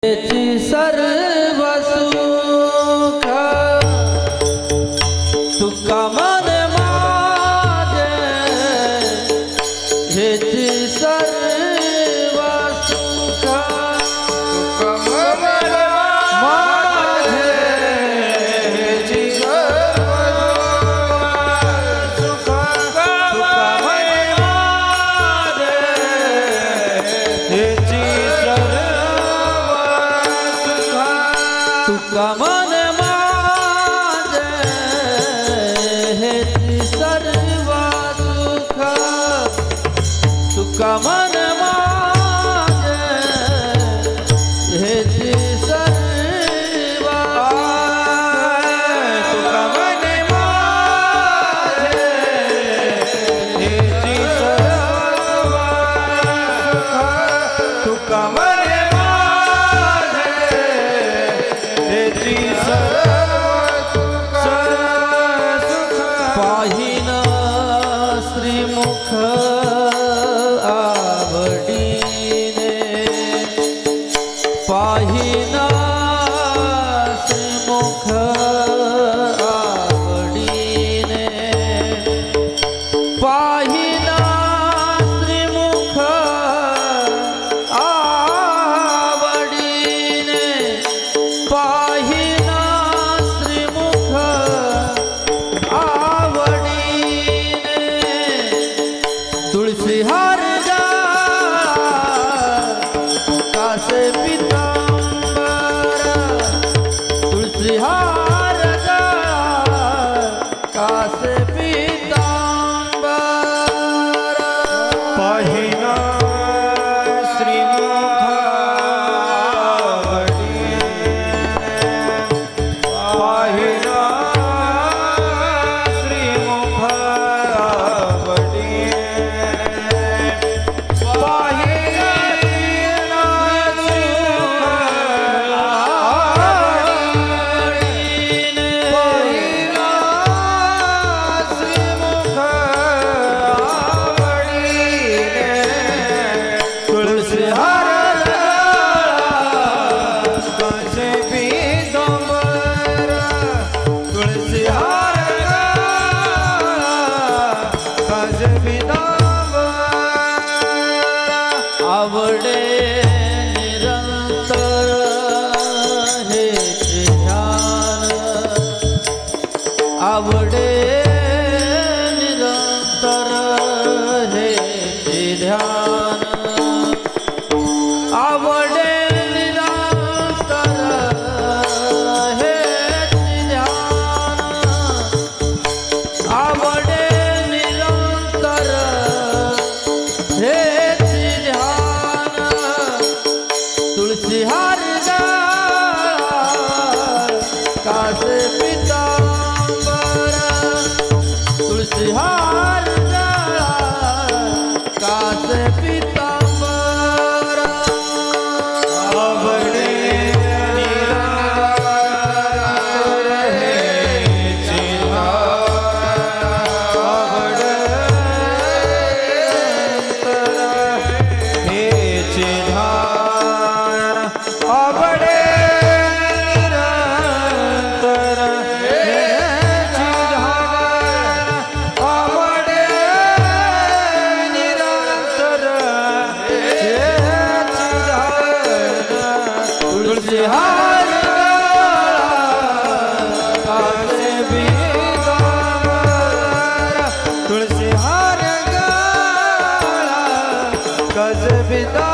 हेची सर्व सुख तुका मन माझे, हेची सर्व सुख तुका मन माझे, हेची सर्व सुख तुका मन माझे, हेची तुका मन माझे, हेची सर्व सुख तुका मन माझे, हेची सर्व तुका मन माझे, हेची सर्व सुख तुका मन पाहिना श्रीमुख आवडीने, पाहिना श्रीमुख आवडीने, पाहिना श्रीमुख आवडीने, पाहिना श्रीमुख तुलसी हार कासे पीतांबर, तुलसी हार कासे पीतांबर, पाहिना श्रीमुख आवडीने, पाहिना श्रीमुख आवडे निरंतर हेचे ध्यान, आवडे निरंतर हेचे ध्यान, आवडे निरंतर हेचे ध्यान, आवडे निरंतर हेचे ध्यान, तुलसी हार कासे पीतांबर, तुलसी हार कासे पीतांबर, आवडे निरंतर हेचे ध्यान, आवडे निरंतर हेचे ध्यान, आवडे निरंतर हेचे ध्यान, आवडे निरंतर हेचे ध्यान, तुलसी हार कासे पीतांबर, तुलसी हार कासे पीतांबर.